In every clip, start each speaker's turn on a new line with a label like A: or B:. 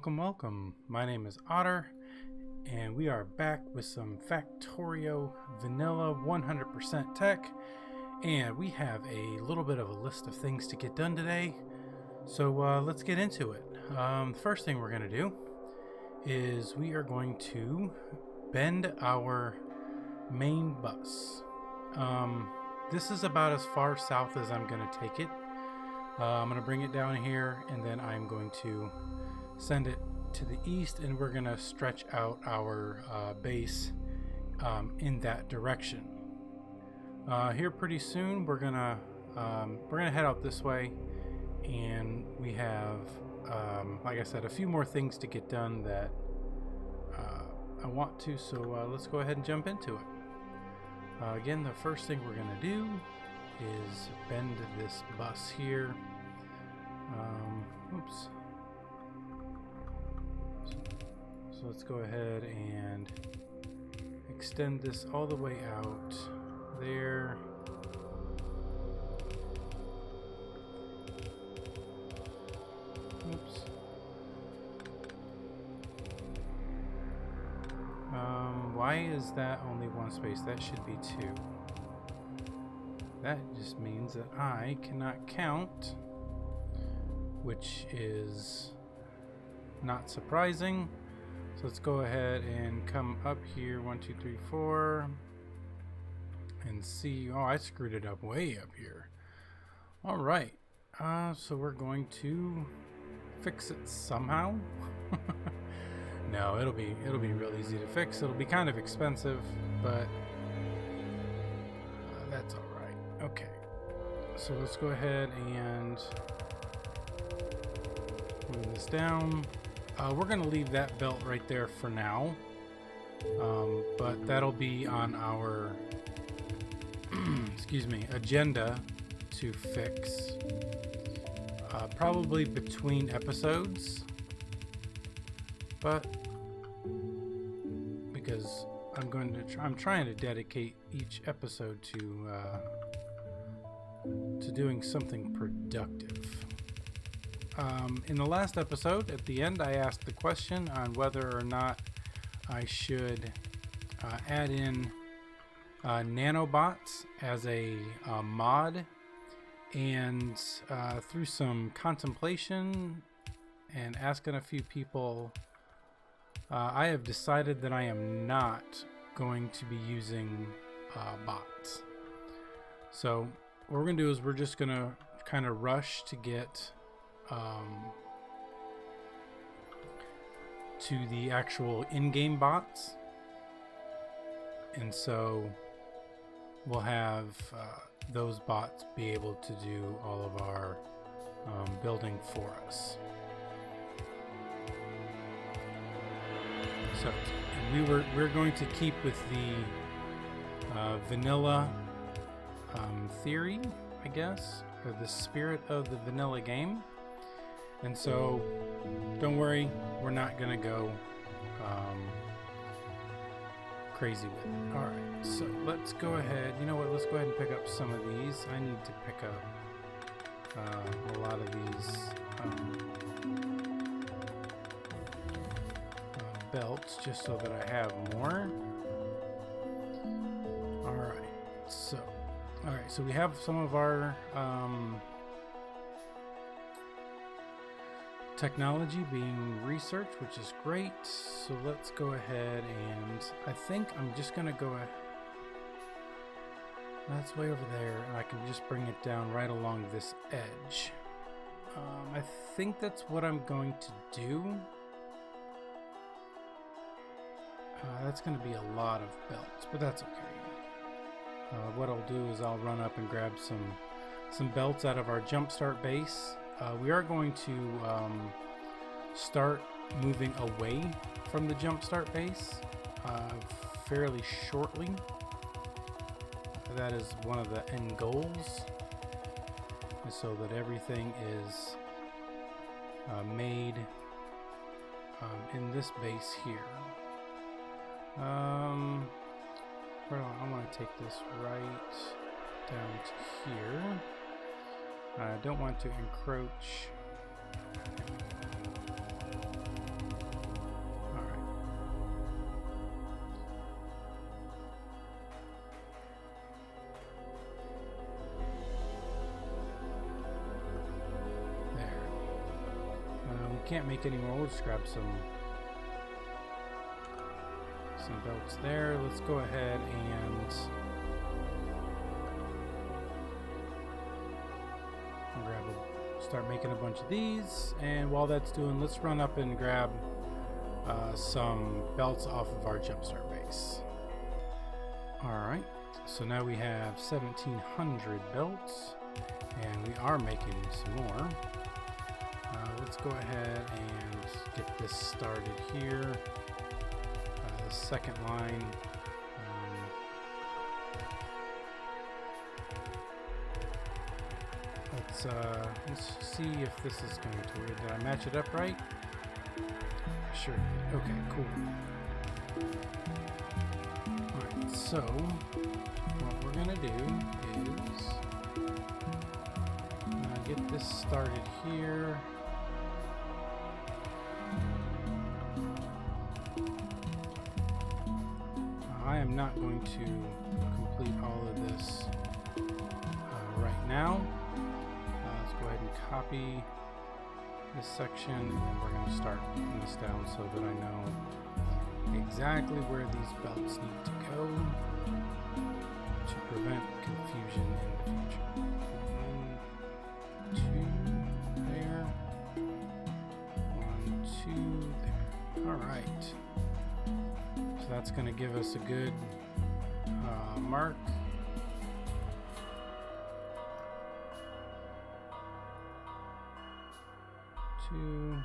A: Welcome, welcome. My name is Otter, and we are back with some Factorio Vanilla 100% tech, and we have a little bit of a list of things to get done today, so let's get into it. The first thing we're going to do is we are going to bend our main bus. This is about as far south as I'm going to take it. I'm going to bring it down here, and then I'm going to send it to the east, and we're going to stretch out our base in that direction. Here pretty soon we're gonna head out this way, and we have like I said, a few more things to get done that I want to, so let's go ahead and jump into it. Again, the first thing we're gonna do is bend this bus here. Oops. So let's go ahead and extend this all the way out there. Oops. Why is that only one space? That should be two. That just means that I cannot count, which is not surprising. So let's go ahead and come up here, 1, 2, 3, 4, and see. Oh, I screwed it up way up here. All right, so we're going to fix it somehow. No, it'll be real easy to fix. It'll be kind of expensive, but that's all right. Okay, so let's go ahead and move this down. We're going to leave that belt right there for now, but that'll be on our excuse me, agenda to fix probably between episodes, but because I'm trying to dedicate each episode to doing something productive. In the last episode, at the end, I asked the question on whether or not I should add in nanobots as a mod, and through some contemplation and asking a few people, I have decided that I am not going to be using bots. So what we're going to do is we're just going to kind of rush to get to the actual in-game bots, and so we'll have those bots be able to do all of our building for us. So we're going to keep with the vanilla theory, I guess, or the spirit of the vanilla game. And so, don't worry, we're not gonna go crazy with it. Alright, so let's go ahead. You know what? Let's go ahead and pick up some of these. I need to pick up a lot of these belts just so that I have more. Alright, so we have some of our technology being researched, which is great. So let's go ahead, and I think I'm just gonna go ahead. That's way over there, and I can just bring it down right along this edge. I think that's what I'm going to do. That's going to be a lot of belts, but that's okay. What I'll do is I'll run up and grab some belts out of our jumpstart base. We are going to start moving away from the jumpstart base fairly shortly. That is one of the end goals, so that everything is made in this base here. I want to take this right down to here. I don't want to encroach can't make any more, we'll just grab some belts there. Let's go ahead and start making a bunch of these. And while that's doing, let's run up and grab some belts off of our jumpstart base. Alright, so now we have 1,700 belts, and we are making some more. Let's go ahead and get this started here. The second line. Let's see if this is going to work. Did I match it up right? Sure. Okay, cool. Alright, so what we're gonna do is get this started here. I am not going to complete all of this right now. Let's go ahead and copy this section, and then we're going to start putting this down so that I know exactly where these belts need to go to prevent confusion in the future. 1, 2, there. 1, 2, there. Alright. So that's going to give us a good mark. Two.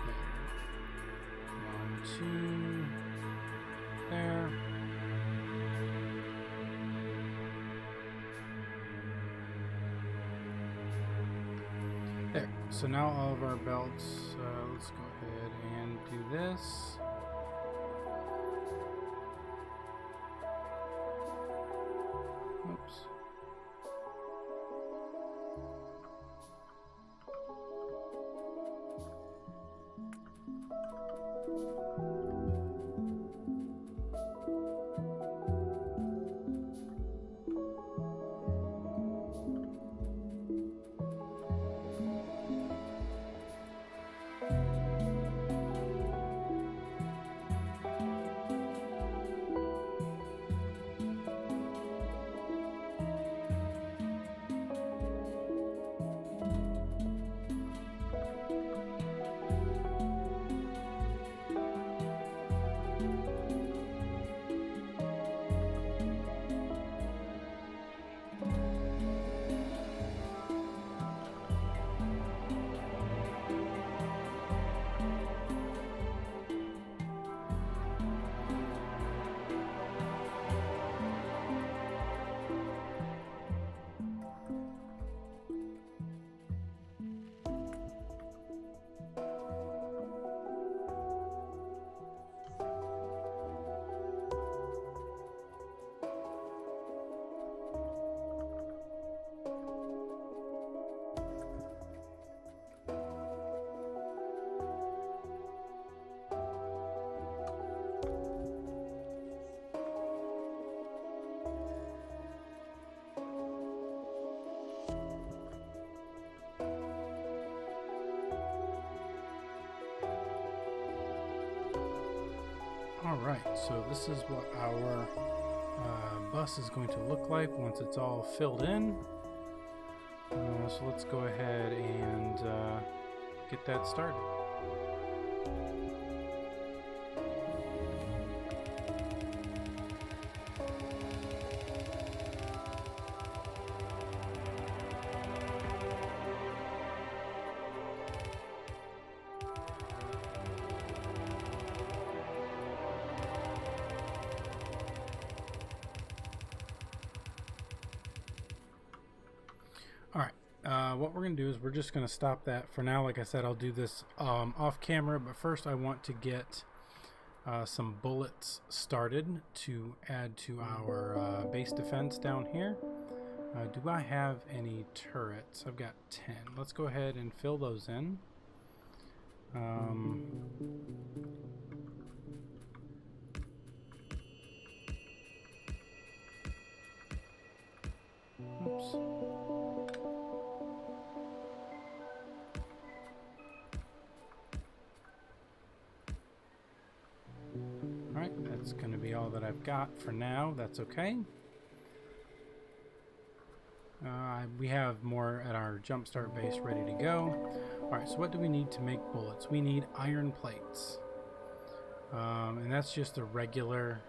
A: There. 1, 2. There. There. So now all of our belts, let's go ahead and do this. Oops. Alright, so this is what our bus is going to look like once it's all filled in. So let's go ahead and get that started. What we're going to do is we're just going to stop that for now. Like I said, I'll do this off camera, but first I want to get some bullets started to add to our base defense down here. Do I have any turrets? I've got 10. Let's go ahead and fill those in. Oops. all that I've got for now. That's okay. We have more at our jumpstart base ready to go. Alright, so what do we need to make bullets? We need iron plates. And that's just the regular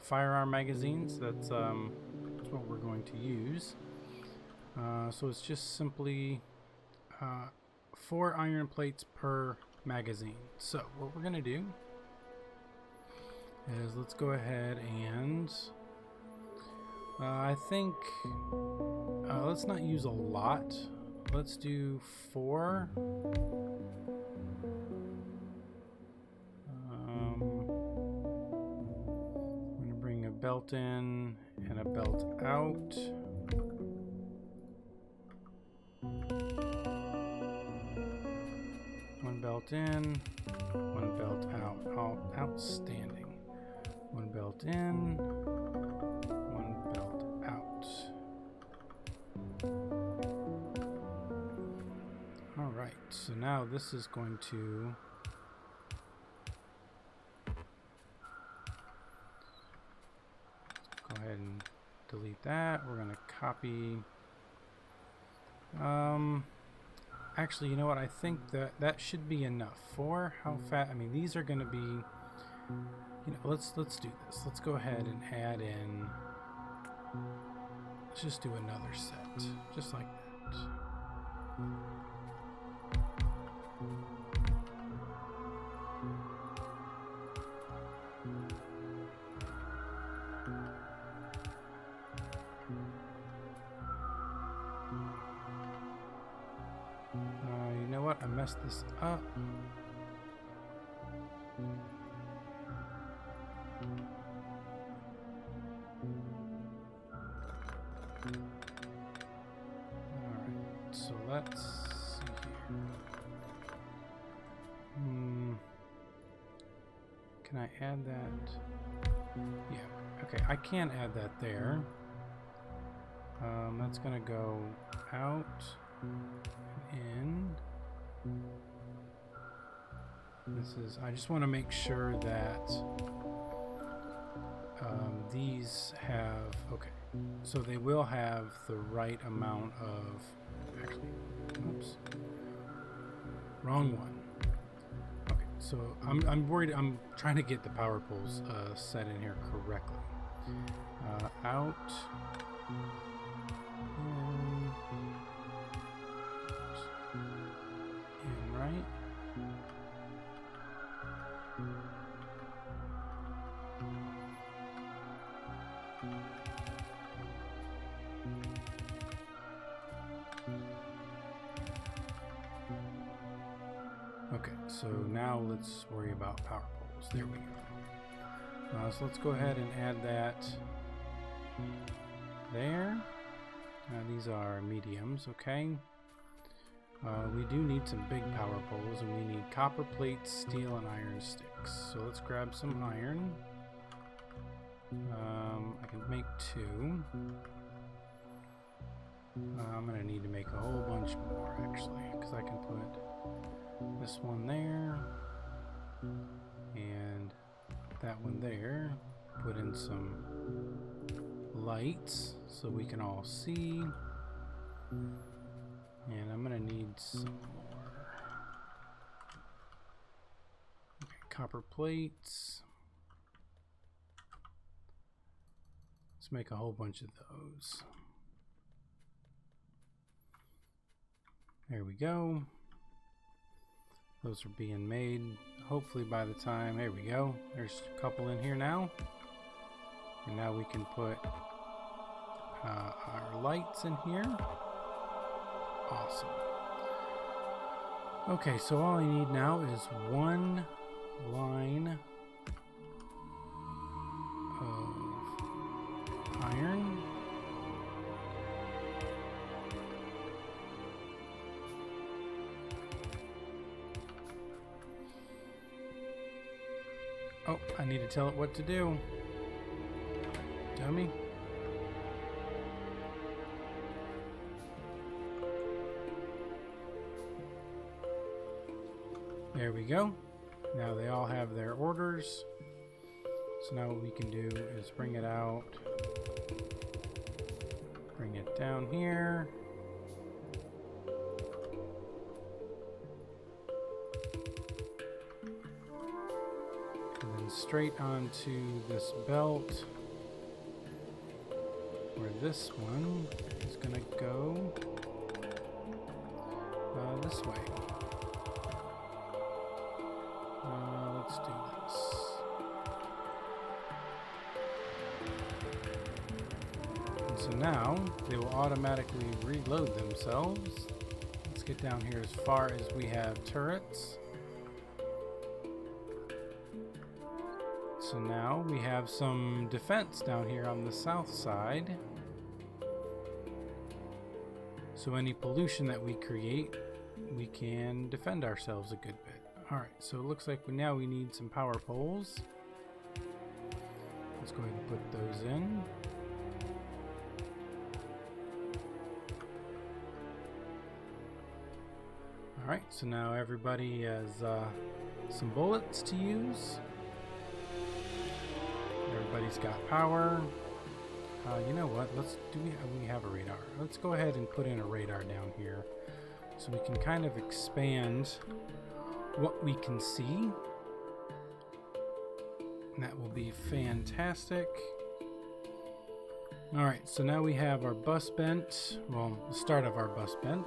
A: firearm magazines. That's what we're going to use. So it's just simply 4 iron plates per magazine. So what we're going to do is let's go ahead and I think let's not use a lot. Let's do 4. I'm going to bring a belt in and a belt out. One belt in, one belt out. Oh, outstanding. One belt in, one belt out. Alright, so now this is going to go ahead and delete that. We're going to copy. Actually, you know what? I think that should be enough. For how fast? I mean, these are going to be. You know, let's do this. Let's go ahead and add in. Let's just do another set, just like that. You know what? I messed this up. Alright, so let's see here. Can I add that? Yeah, okay, I can add that there. That's gonna go out and in. This is, I just want to make sure that these have, okay, so they will have the right amount of, actually, oops, wrong one. Okay, so I'm worried, I'm trying to get the power poles set in here correctly. Out, in right. Okay, so now let's worry about power poles. There we go. So let's go ahead and add that there. These are mediums, okay. We do need some big power poles, and we need copper plates, steel, and iron sticks. So let's grab some iron. I can make 2. I'm going to need to make a whole bunch more, actually, because I can put this one there and that one there. Put in some lights so we can all see. And I'm going to need some more. Okay, copper plates. Let's make a whole bunch of those. There we go. Those are being made. Hopefully by the time, there we go. There's a couple in here now. And now we can put our lights in here. Awesome. Okay, so all I need now is one line of iron. Oh, I need to tell it what to do. Dummy. There we go. Now they all have their orders. So now what we can do is bring it out, bring it down here. And then straight onto this belt, where this one is gonna go this way. Let's do this. And so now they will automatically reload themselves. Let's get down here as far as we have turrets. So now we have some defense down here on the south side. So any pollution that we create, we can defend ourselves a good bit. Alright, so it looks like now we need some power poles. Let's go ahead and put those in. Alright, so now everybody has some bullets to use. Everybody's got power. You know what? We have a radar. Let's go ahead and put in a radar down here so we can kind of expand what we can see. And that will be fantastic. Alright, so now we have our bus bent. Well, the start of our bus bent.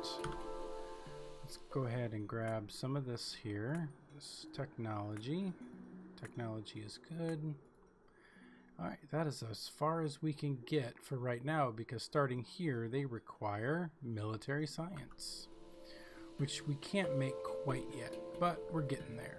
A: Let's go ahead and grab some of this here. This technology. Technology is good. Alright, that is as far as we can get for right now, because starting here they require military science, which we can't make quite yet, but we're getting there.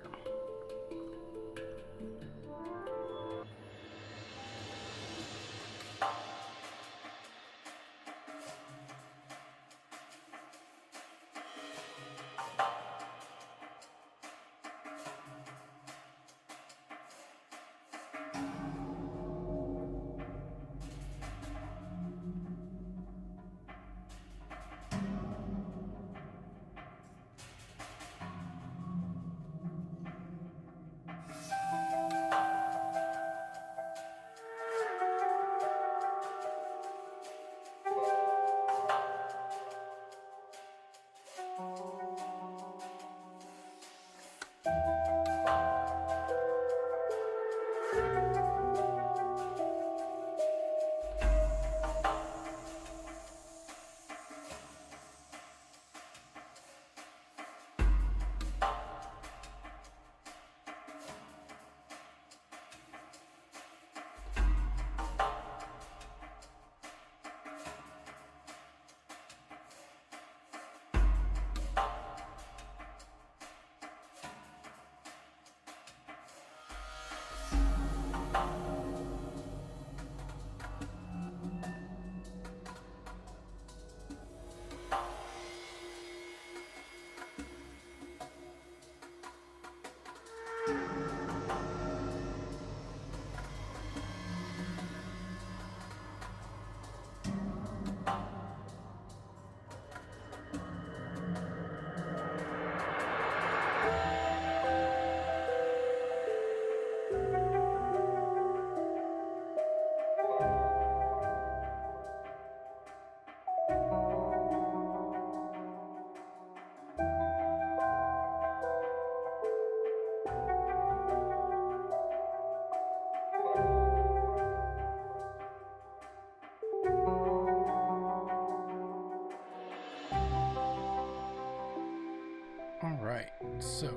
A: Alright, so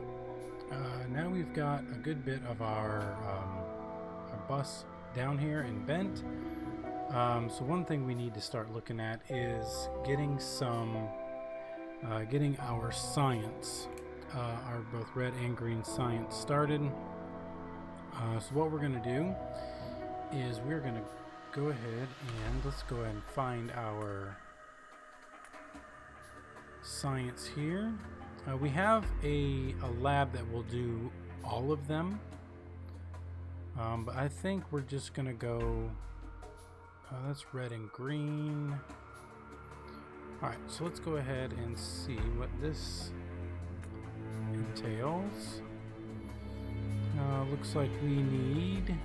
A: now we've got a good bit of our bus down here and bent. So one thing we need to start looking at is getting our science, our both red and green science started. So what we're going to do is we're going to go ahead and let's go ahead and find our science here. We have a lab that will do all of them, but I think we're just gonna go that's red and green. Alright, so let's go ahead and see what this entails. Looks like we need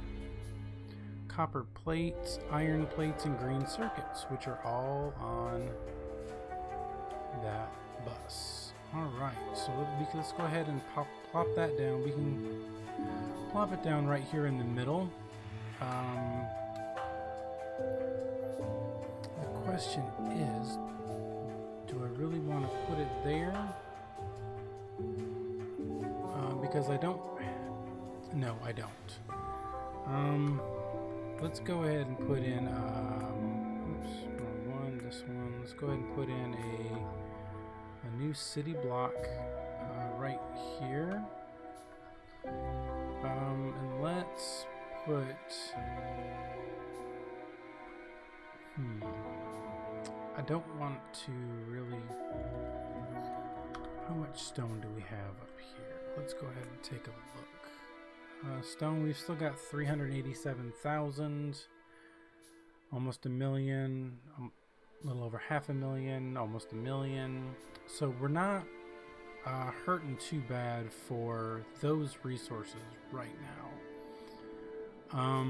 A: copper plates, iron plates, and green circuits, which are all on that bus. Alright, so let's go ahead and plop that down. We can plop it down right here in the middle. The question is, do I really want to put it there? Because I don't. No, I don't. Let's go ahead and put in. Oops, wrong one. This one. Let's go ahead and put in a new city block right here. And let's put. I don't want to really. How much stone do we have up here? Let's go ahead and take a look. Stone, we've still got 387,000, almost a million, a little over 500,000, almost a million. So we're not hurting too bad for those resources right now.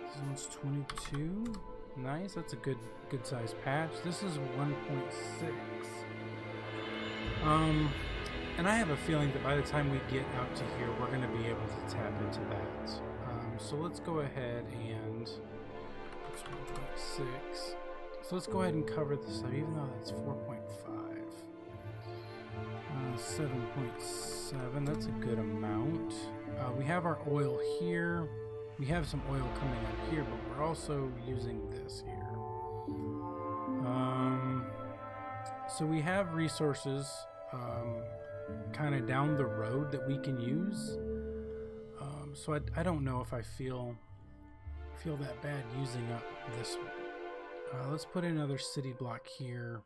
A: This one's 22. Nice, that's a good size patch. This is 1.6. And I have a feeling that by the time we get out to here, we're going to be able to tap into that. So let's go ahead and it's 1.6. So let's go ahead and cover this up, even though that's 4.5. 7.7. That's a good amount. We have our oil here. We have some oil coming up here, but we're also using this here. So we have resources kind of down the road that we can use. So I don't know if I feel that bad using up this one. Let's put in another city block here,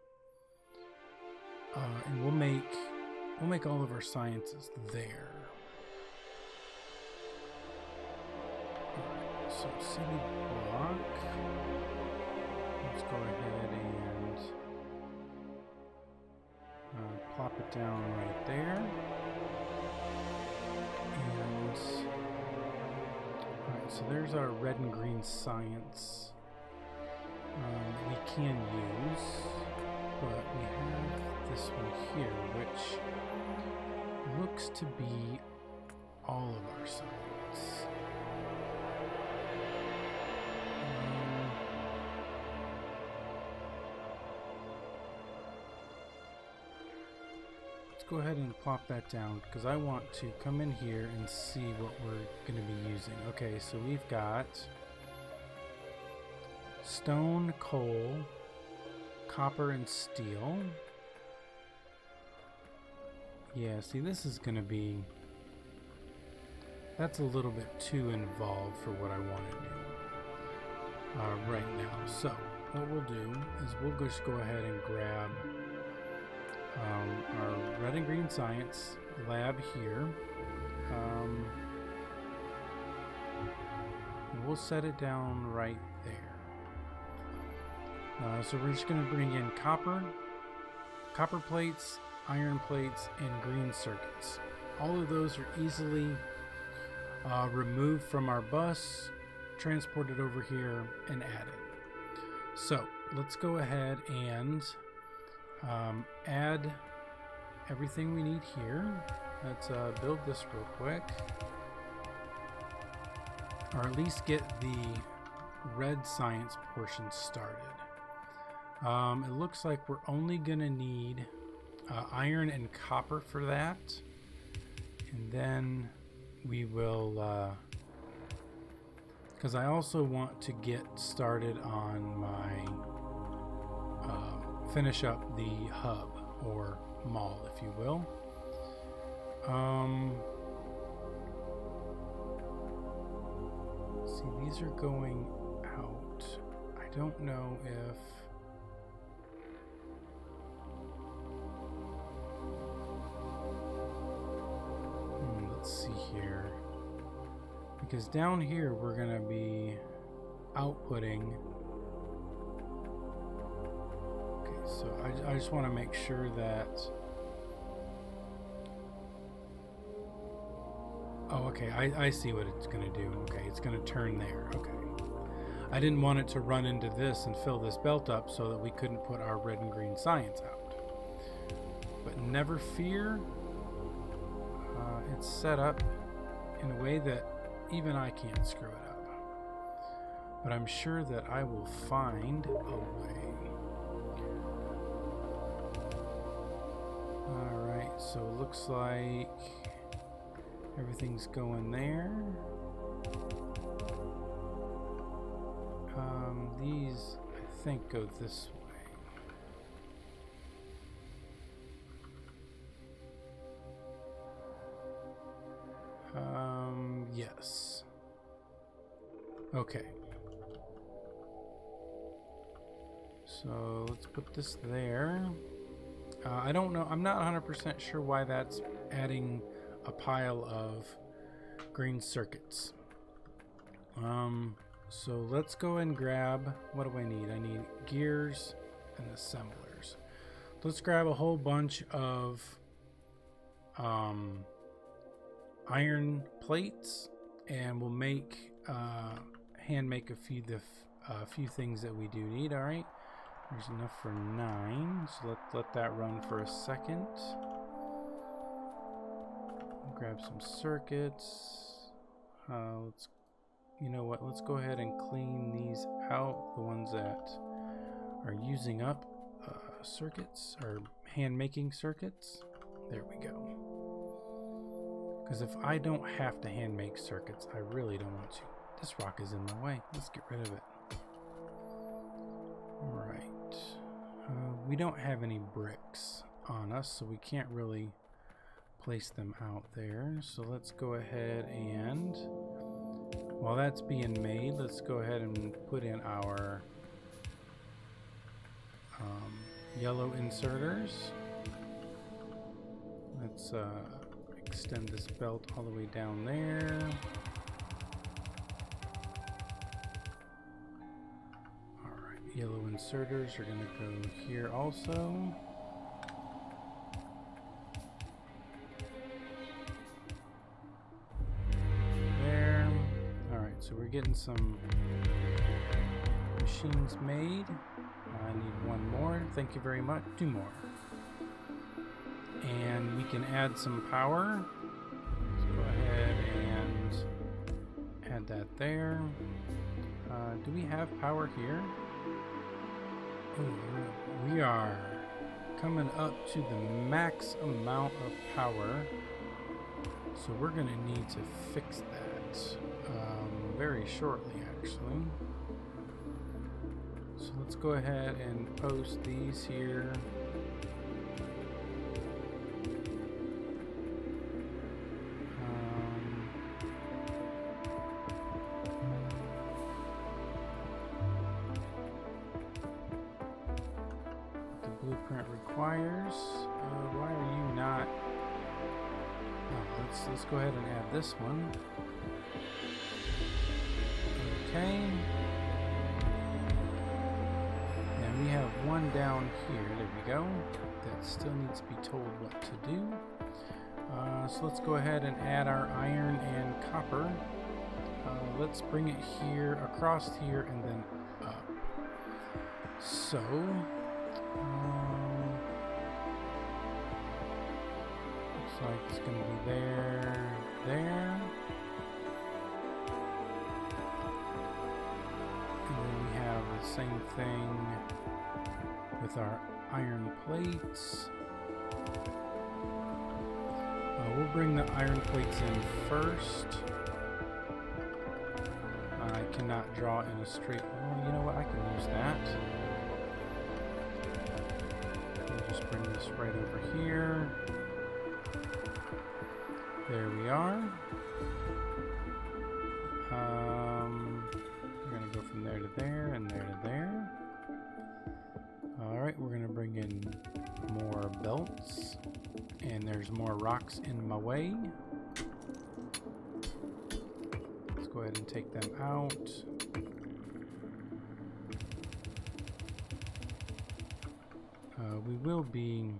A: and we'll make all of our sciences there. Alright, so city block. Let's go ahead and plop it down right there. And alright, so there's our red and green science that we can use, but we have this one here, which looks to be all of our science. Go ahead and plop that down because I want to come in here and see what we're going to be using. Okay, so we've got stone, coal, copper, and steel. Yeah, see, this is going to be... That's a little bit too involved for what I want to do right now. So, what we'll do is we'll just go ahead and grab our red and green science lab here. And we'll set it down right there. So we're just going to bring in copper plates, iron plates, and green circuits. All of those are easily removed from our bus, transported over here, and added. So let's go ahead and add everything we need here. Let's build this real quick, or at least get the red science portion started. It looks like we're only gonna need iron and copper for that, and then we will because I also want to get started on my finish up the hub or mall, if you will. See, these are going out. I don't know if let's see here, because down here we're gonna be outputting. So I just want to make sure that Oh, okay. I see what it's going to do. Okay, it's going to turn there. Okay. I didn't want it to run into this and fill this belt up so that we couldn't put our red and green science out. But never fear. It's set up in a way that even I can't screw it up. But I'm sure that I will find a way. Alright, so it looks like everything's going there. These, I think, go this way. Yes. Okay. So let's put this there. I don't know. I'm not 100% sure why that's adding a pile of green circuits. So let's go and grab, what do I need? I need gears and assemblers. Let's grab a whole bunch of iron plates, and we'll make hand make a few things that we do need. All right, there's enough for 9, so let that run for a second. Grab some circuits. You know what, let's go ahead and clean these out, the ones that are using up circuits, or hand making circuits. There we go. Because if I don't have to hand make circuits, I really don't want to. This rock is in my way. Let's get rid of it. Alright. We don't have any bricks on us, so we can't really place them out there. So let's go ahead and, while that's being made, let's go ahead and put in our yellow inserters. Let's extend this belt all the way down there. Alright, yellow inserters are going to go here also. There. Alright, so we're getting some machines made. I need one more. Thank you very much. 2 more. And we can add some power. Let's go ahead and add that there. Do we have power here? Oh, we are coming up to the max amount of power. So we're going to need to fix that very shortly, actually. So let's go ahead and post these here. The blueprint requires. Why are you not? Oh, let's go ahead and add this one. Okay. We have one down here, there we go, that still needs to be told what to do. So let's go ahead and add our iron and copper. Let's bring it here, across here, and then up. So, looks like it's going to be there, there. And then we have the same thing with our iron plates. We'll bring the iron plates in first. I cannot draw in a straight line. You know what? I can use that. We'll just bring this right over here. There we are. We're going to go from there to there and there to there. Alright, we're going to bring in more belts, and there's more rocks in my way. Let's go ahead and take them out. We will be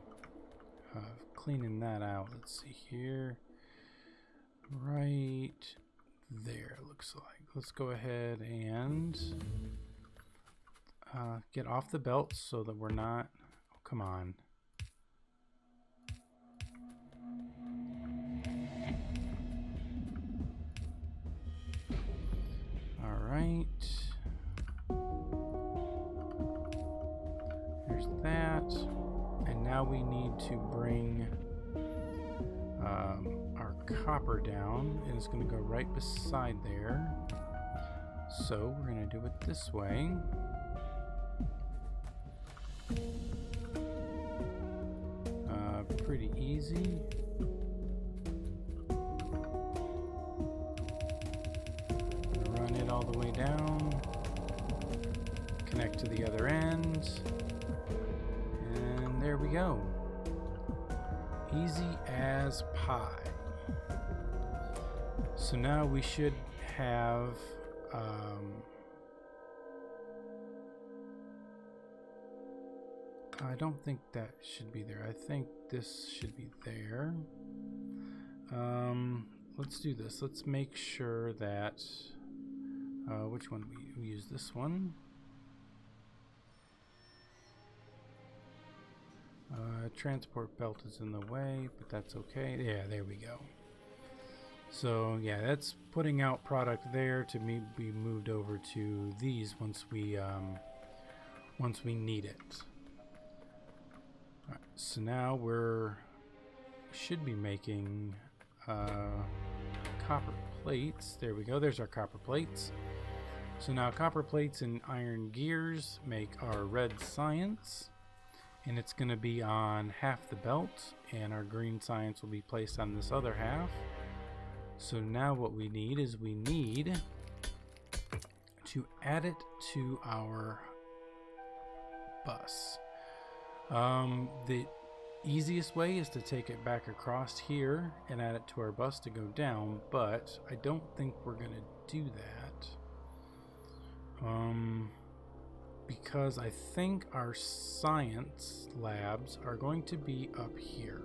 A: cleaning that out. Let's see here. right there, looks like. Let's go ahead and get off the belt so that we're not, oh, come on. All right. There's that. And now we need to bring our copper down, and it's going to go right beside there. So we're going to do it this way. Pretty easy. Run it all the way down. Connect to the other end. And there we go. Easy as pie. So now we should have I don't think that should be there. I think this should be there. Let's do this. Let's make sure that which one we use this one. Transport belt is in the way, but that's okay. Yeah, there we go. So yeah, that's putting out product there to be moved over to these once we need it. All right, so now should be making copper plates. There we go. There's our copper plates. So now copper plates and iron gears make our red science. And it's going to be on half the belt, and our green science will be placed on this other half. So now what we need is we need to add it to our bus. The easiest way is to take it back across here and add it to our bus to go down, but I don't think we're going to do that. Because I think our science labs are going to be up here.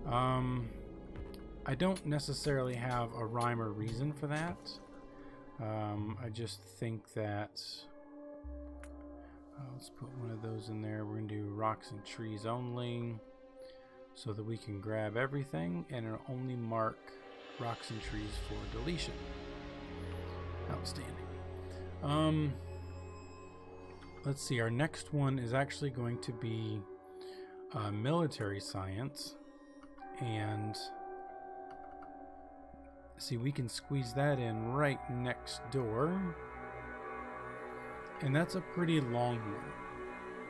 A: I don't necessarily have a rhyme or reason for that. I just think that let's put one of those in there. We're going to do rocks and trees only so that we can grab everything, and it'll only mark rocks and trees for deletion. Outstanding. Let's see, our next one is actually going to be military science, and see, we can squeeze that in right next door, and that's a pretty long one.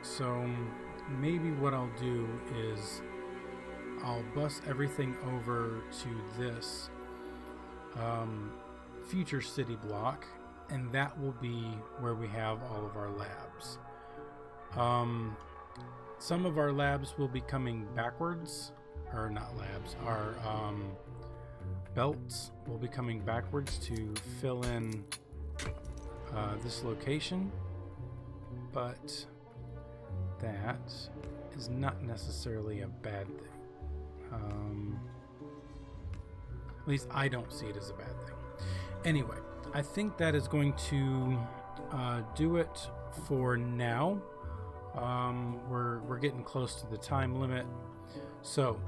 A: So maybe what I'll do is I'll bus everything over to this future city block, and that will be where we have all of our labs. Some of our labs will be coming backwards, or not labs, our belts will be coming backwards to fill in this location, but that is not necessarily a bad thing. At least I don't see it as a bad thing. Anyway, I think that is going to do it for now. We're getting close to the time limit. So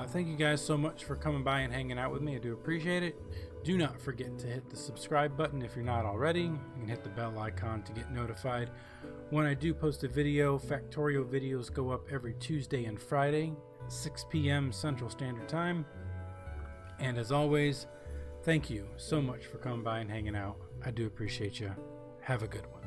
A: thank you guys so much for coming by and hanging out with me. I do appreciate it. Do not forget to hit the subscribe button if you're not already. You can hit the bell icon to get notified when I do post a video. Factorio videos go up every Tuesday and Friday, 6 p.m. Central Standard Time. And as always, thank you so much for coming by and hanging out. I do appreciate you. Have a good one.